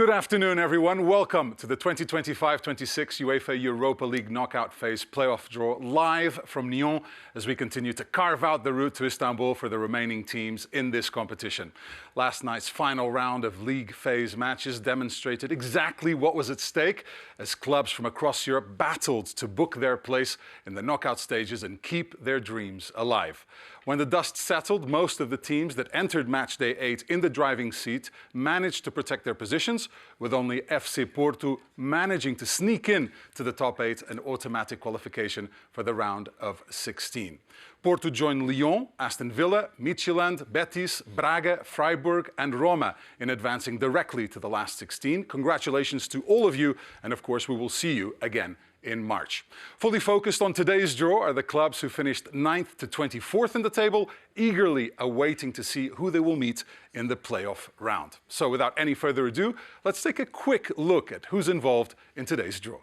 Good afternoon, everyone. Welcome to the 2025-26 UEFA Europa League knockout phase playoff draw, live from Lyon, as we continue to carve out the route to Istanbul for the remaining teams in this competition. Last night's final round of league phase matches demonstrated exactly what was at stake as clubs from across Europe battled to book their place in the knockout stages and keep their dreams alive. When the dust settled, most of the teams that entered matchday 8 in the driving seat managed to protect their positions, with only FC Porto managing to sneak in to the top 8 and automatic qualification for the round of 16. Porto joined Lyon, Aston Villa, Midtjylland, Betis, Braga, Freiburg and Roma in advancing directly to the last 16. Congratulations to all of you, and of course we will see you again in March. Fully focused on today's draw are the clubs who finished 9th to 24th in the table, eagerly awaiting to see who they will meet in the playoff round. So without any further ado, let's take a quick look at who's involved in today's draw.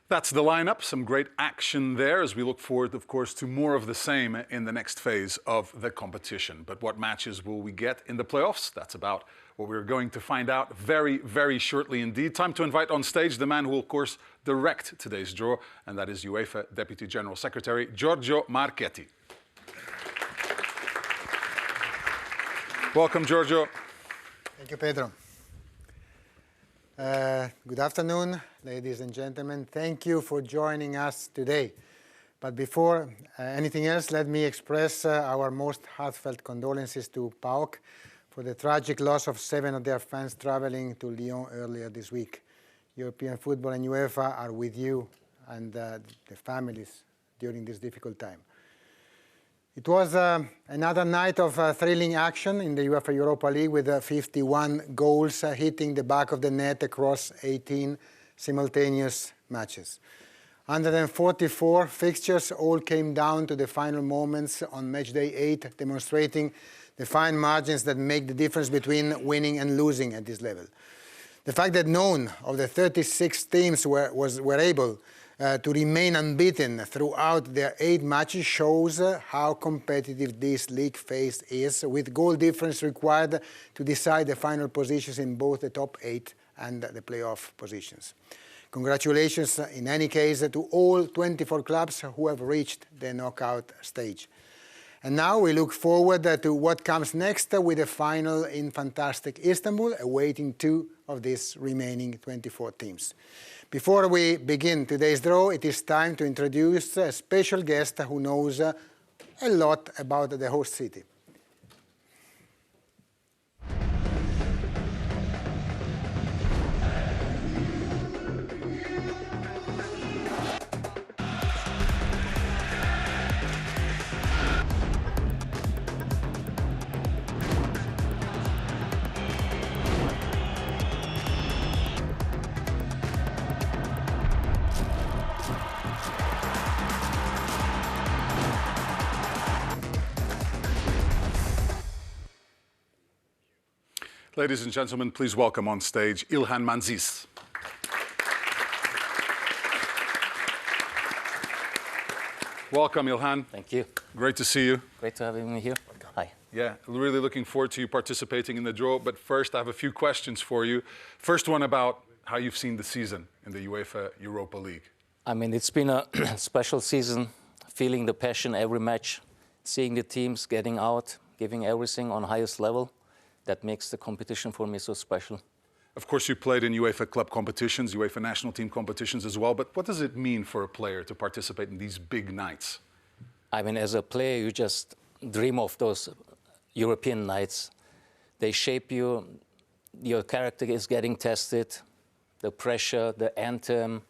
That's the lineup. Some great action there as we look forward, of course, to more of the same in the next phase of the competition. But what matches will we get in the playoffs? That's about what we're going to find out very, very shortly indeed. Time to invite on stage the man who will, of course, direct today's draw, and that is UEFA Deputy General Secretary Giorgio Marchetti. Welcome, Giorgio. Thank you, Pedro. Good afternoon, ladies and gentlemen. Thank you for joining us today. But before anything else, let me express our most heartfelt condolences to PAOK for the tragic loss of 7 of their fans traveling to Lyon earlier this week. European football and UEFA are with you and the families during this difficult time. It was another night of thrilling action in the UEFA Europa League with 51 goals hitting the back of the net across 18 simultaneous matches. 144 fixtures all came down to the final moments on match day 8, demonstrating the fine margins that make the difference between winning and losing at this level. The fact that none of the 36 teams were able to remain unbeaten throughout their 8 matches shows how competitive this league phase is, with goal difference required to decide the final positions in both the top 8 and the playoff positions. Congratulations in any case to all 24 clubs who have reached the knockout stage. And now we look forward to what comes next with the final in fantastic Istanbul, awaiting 2 of these remaining 24 teams. Before we begin today's draw, it is time to introduce a special guest who knows a lot about the host city. Ladies and gentlemen, please welcome on stage İlhan Manzis. Welcome, İlhan. Thank you. Great to see you. Great to have you here. Hi. Yeah, really looking forward to you participating in the draw. But first, I have a few questions for you. First one about how you've seen the season in the UEFA Europa League. I mean, it's been a special season, feeling the passion every match, seeing the teams getting out, giving everything on highest level. That makes the competition for me so special. Of course, you played in UEFA club competitions, UEFA national team competitions as well. But what does it mean for a player to participate in these big nights? I mean, as a player, you just dream of those European nights. They shape you. Your character is getting tested. The pressure, the anthem.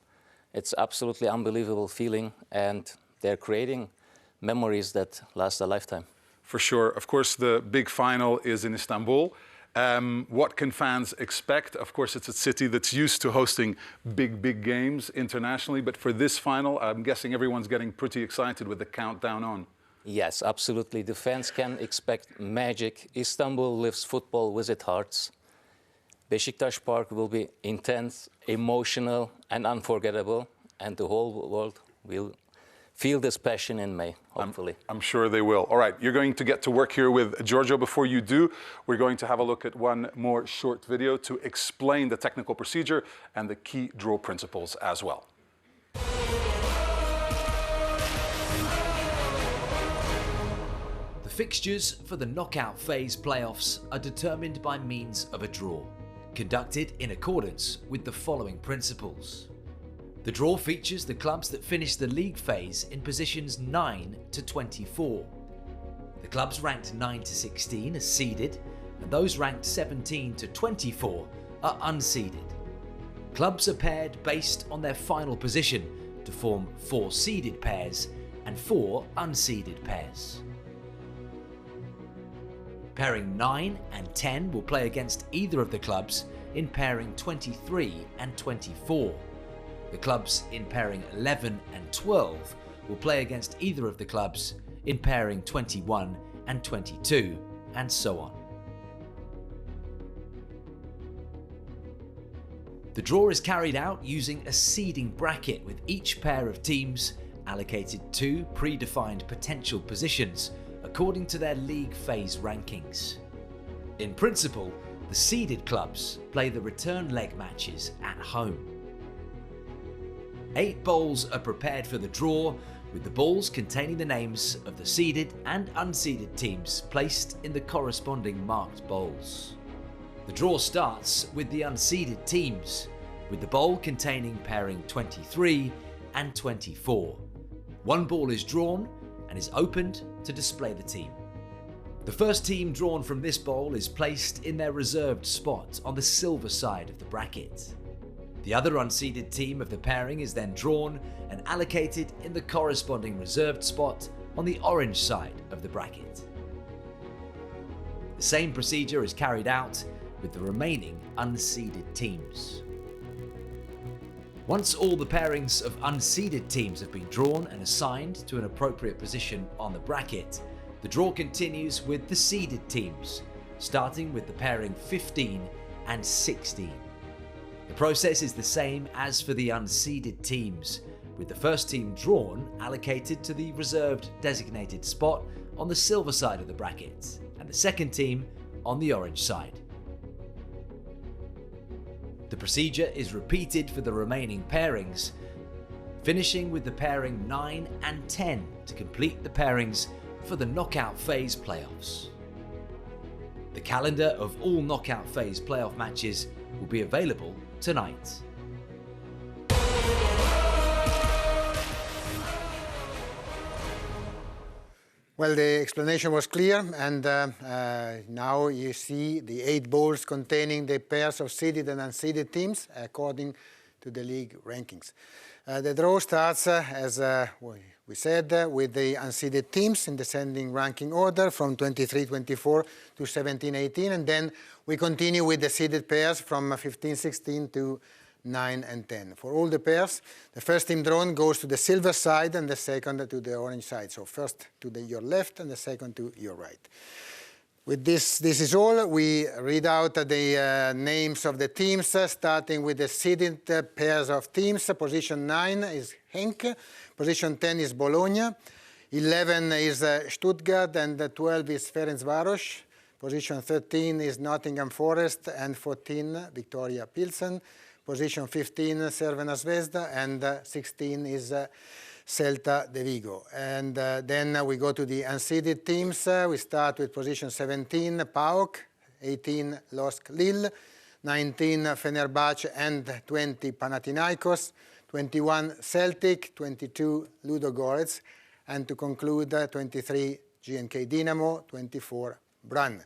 It's absolutely unbelievable feeling. And they're creating memories that last a lifetime. For sure. Of course, the big final is in Istanbul. What can fans expect? Of course, it's a city that's used to hosting big games internationally. But for this final, I'm guessing everyone's getting pretty excited with the countdown on. Yes, absolutely. The fans can expect magic. Istanbul lives football with its hearts. Beşiktaş Park will be intense, emotional, and unforgettable. And the whole world will feel this passion in May, hopefully. I'm sure they will. All right, you're going to get to work here with Giorgio. Before you do, we're going to have a look at one more short video to explain the technical procedure and the key draw principles as well. The fixtures for the knockout phase playoffs are determined by means of a draw, conducted in accordance with the following principles. The draw features the clubs that finish the league phase in positions 9 to 24. The clubs ranked 9 to 16 are seeded, and those ranked 17 to 24 are unseeded. Clubs are paired based on their final position to form 4 seeded pairs and 4 unseeded pairs. Pairing 9 and 10 will play against either of the clubs in pairing 23 and 24. The clubs in pairing 11 and 12 will play against either of the clubs in pairing 21 and 22, and so on. The draw is carried out using a seeding bracket, with each pair of teams allocated 2 predefined potential positions according to their league phase rankings. In principle, the seeded clubs play the return leg matches at home. 8 bowls are prepared for the draw, with the balls containing the names of the seeded and unseeded teams placed in the corresponding marked bowls. The draw starts with the unseeded teams, with the bowl containing pairing 23 and 24. 1 ball is drawn and is opened to display the team. The first team drawn from this bowl is placed in their reserved spot on the silver side of the bracket. The other unseeded team of the pairing is then drawn and allocated in the corresponding reserved spot on the orange side of the bracket. The same procedure is carried out with the remaining unseeded teams. Once all the pairings of unseeded teams have been drawn and assigned to an appropriate position on the bracket, the draw continues with the seeded teams, starting with the pairing 15 and 16. The process is the same as for the unseeded teams, with the first team drawn allocated to the reserved designated spot on the silver side of the bracket, and the second team on the orange side. The procedure is repeated for the remaining pairings, finishing with the pairing 9 and 10 to complete the pairings for the knockout phase playoffs. The calendar of all knockout phase playoff matches will be available tonight. Well, the explanation was clear, and now you see the 8 bowls containing the pairs of seeded and unseeded teams according to the league rankings. The draw starts, as we said, with the unseeded teams in descending ranking order from 23-24 to 17-18, and then we continue with the seeded pairs from 15-16 to 9 and 10. For all the pairs, the first team drawn goes to the silver side and the second to the orange side. So first to your left and the second to your right. With this is all. We read out the names of the teams, starting with the seeded pairs of teams. Position 9 is Henk, position 10 is Bologna, 11 is Stuttgart, and 12 is Ferencváros. Position 13 is Nottingham Forest, and 14 Victoria Pilsen. Position 15, Crvena Zvezda, and 16 is Celta de Vigo. And then we go to the unseeded teams. We start with position 17, PAOK, 18, LOSC Lille, 19, Fenerbahce, and 20, Panathinaikos, 21, Celtic, 22, Ludogorets, and to conclude, 23, GNK Dinamo, 24, Brann.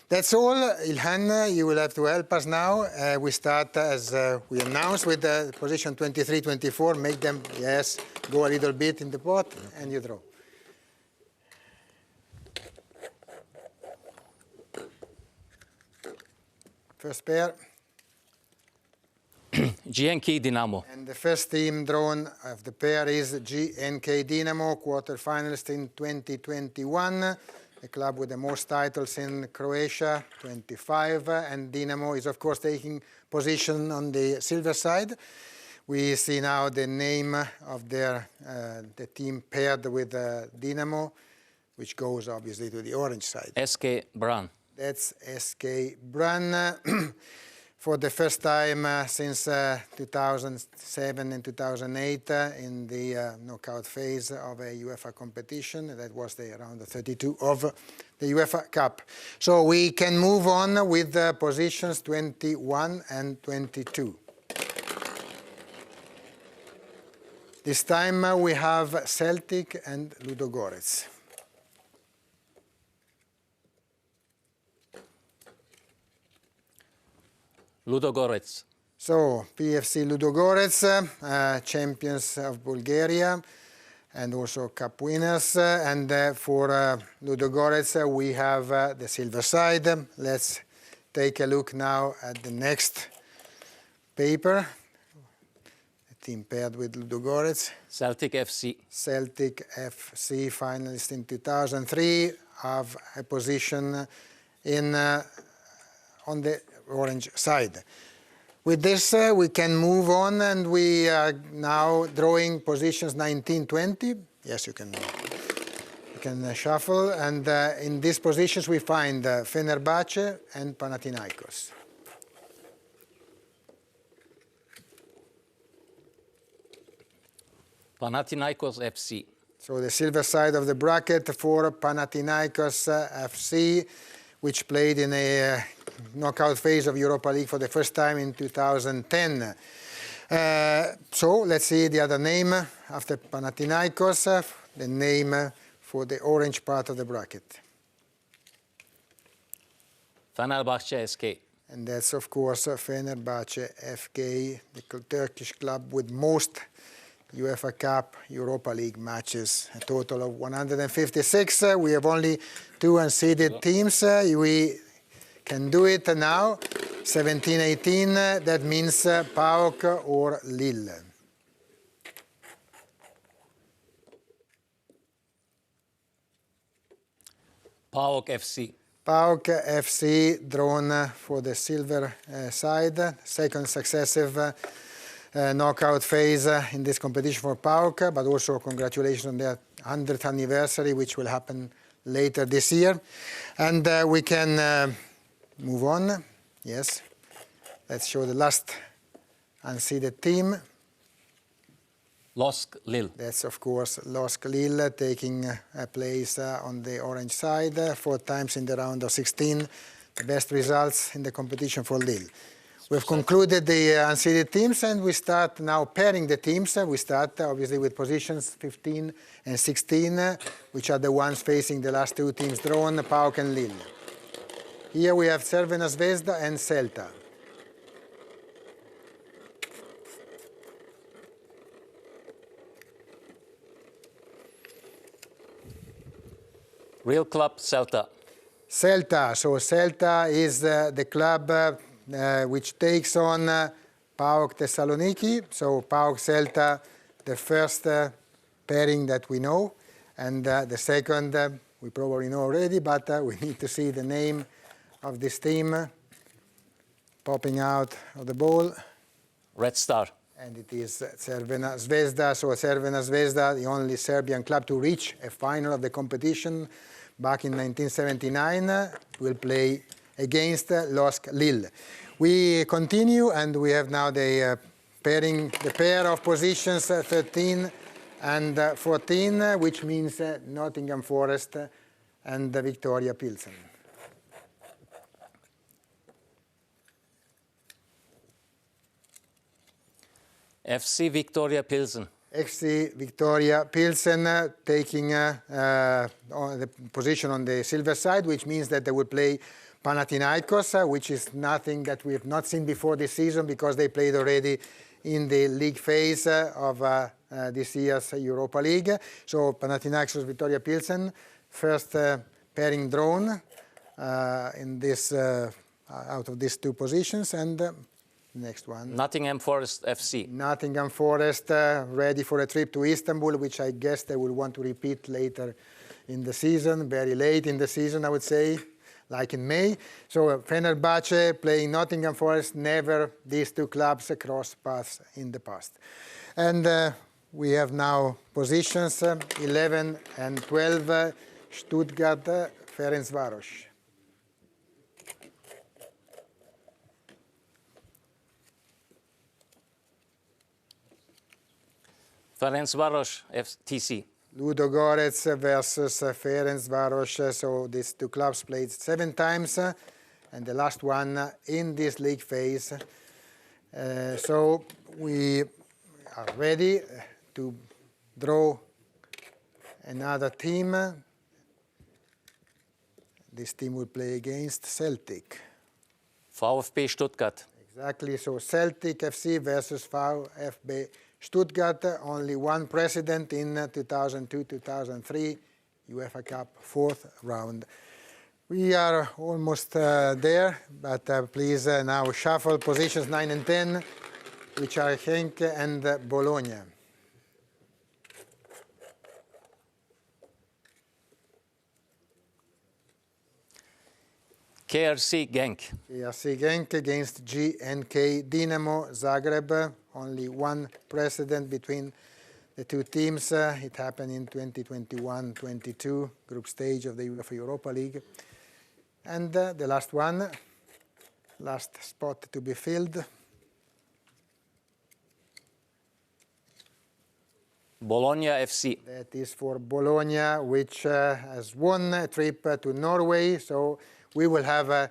That's all. Ilhan, you will have to help us now. We start, as we announced, with position 23-24. Make them, yes, go a little bit in the pot, and you draw. First pair. GNK Dinamo. And the first team drawn of the pair is GNK Dinamo, quarterfinalist in 2021. The club with the most titles in Croatia, 25, and Dinamo is, of course, taking position on the silver side. We see now the name of the team paired with Dinamo, which goes, obviously, to the orange side. SK Brann. That's SK Brann. For the first time since 2007 and 2008 in the knockout phase of a UEFA competition. That was the round of 32 of the UEFA Cup. So we can move on with positions 21 and 22. This time we have Celtic and Ludogorets. Ludogorets. So, PFC Ludogorets, champions of Bulgaria and also cup winners. And for Ludogorets, we have the silver side. Let's take a look now at the next paper. The team paired with Ludogorets. Celtic FC. Celtic FC, finalist in 2003, have a position in on the orange side. With this, we can move on, and we are now drawing positions 19-20. Yes, you can shuffle, and in these positions we find Fenerbahce and Panathinaikos. Panathinaikos FC. So the silver side of the bracket for Panathinaikos FC, which played in a knockout phase of Europa League for the first time in 2010. So let's see the other name after Panathinaikos, the name for the orange part of the bracket. Fenerbahce SK. And that's, of course, Fenerbahce FK, the Turkish club with most UEFA Cup, Europa League matches, a total of 156. We have only 2 unseeded teams. We can do it now. 17-18, that means PAOK or Lille. PAOK FC. PAOK FC drawn for the silver side, second successive knockout phase in this competition for PAOK, but also congratulations on their 100th anniversary, which will happen later this year. And we can move on. Yes, let's show the last unseeded team. LOSC Lille. That's, of course, LOSC Lille taking a place on the orange side, 4 times in the round of 16. The best results in the competition for Lille. We've concluded the unseeded teams, and we start now pairing the teams. We start, obviously, with positions 15 and 16, which are the ones facing the last 2 teams drawn, PAOK and Lille. Here we have Crvena Zvezda and Celta. Real club Celta. Celta. So Celta is the club which takes on PAOK Thessaloniki. So PAOK Celta, the first pairing that we know. And the second, we probably know already, but we need to see the name of this team popping out of the ball. Red Star. And it is Crvena Zvezda. So Crvena Zvezda, the only Serbian club to reach a final of the competition back in 1979, will play against LOSC Lille. We continue, and we have now the pair of positions 13 and 14, which means Nottingham Forest and Victoria Pilsen. FC Victoria Pilsen. FC Victoria Pilsen taking the position on the silver side, which means that they will play Panathinaikos, which is nothing that we have not seen before this season because they played already in the league phase of this year's Europa League. So Panathinaikos Victoria Pilsen, first pairing drawn in this out of these 2 positions, and next one. Nottingham Forest FC. Nottingham Forest ready for a trip to Istanbul, which I guess they will want to repeat later in the season, very late in the season, I would say, like in May. So Fenerbahce playing Nottingham Forest, never these 2 clubs crossed paths in the past. And we have now positions 11 and 12, Stuttgart, Ferencváros. Ferencváros FTC. Ludogorets versus Ferencváros. So these 2 clubs played 7 times, and the last one in this league phase. So we are ready to draw another team. This team will play against Celtic. VfB Stuttgart. Exactly. So Celtic FC versus VfB Stuttgart, only one precedent in 2002-2003 UEFA Cup 4th round. We are almost there, but please now shuffle positions 9 and 10, which are Genk and Bologna. KRC Genk. KRC Genk against GNK Dinamo Zagreb. Only one precedent between the 2 teams. It happened in 2021-22 group stage of the UEFA Europa League. And the last one, last spot to be filled. Bologna FC. That is for Bologna, which has won a trip to Norway. So we will have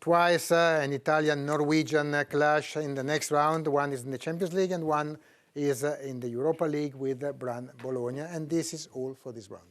twice an Italian-Norwegian clash in the next round. One is in the Champions League and one is in the Europa League with Bologna. And this is all for this round.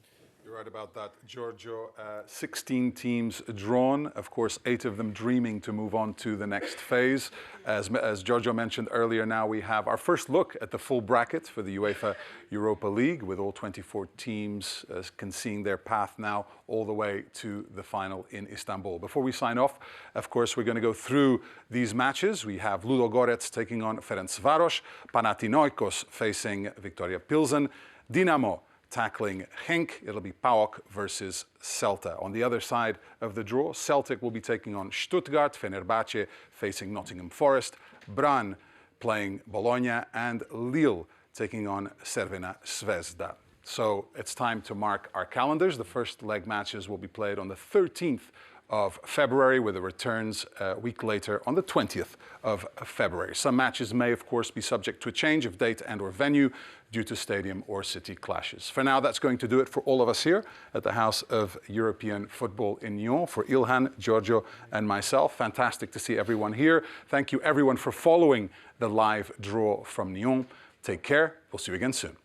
You're right about that, Giorgio. 16 teams drawn, of course, 8 of them dreaming to move on to the next phase. As Giorgio mentioned earlier, now we have our first look at the full bracket for the UEFA Europa League, with all 24 teams seeing their path now all the way to the final in Istanbul. Before we sign off, of course, we're going to go through these matches. We have Ludogorets taking on Ferencvaros, Panathinaikos facing Viktoria Pilsen, Dinamo tackling Genk. It'll be PAOK versus Celta. On the other side of the draw, Celtic will be taking on Stuttgart, Fenerbahce facing Nottingham Forest, Bran playing Bologna, and Lille taking on Crvena Zvezda. So it's time to mark our calendars. The first leg matches will be played on the 13th of February, with the returns a week later on the 20th of February. Some matches may, of course, be subject to a change of date and or venue due to stadium or city clashes. For now, that's going to do it for all of us here at the House of European Football in Nyon. For Ilhan, Giorgio, and myself, fantastic to see everyone here. Thank you, everyone, for following the live draw from Nyon. Take care. We'll see you again soon.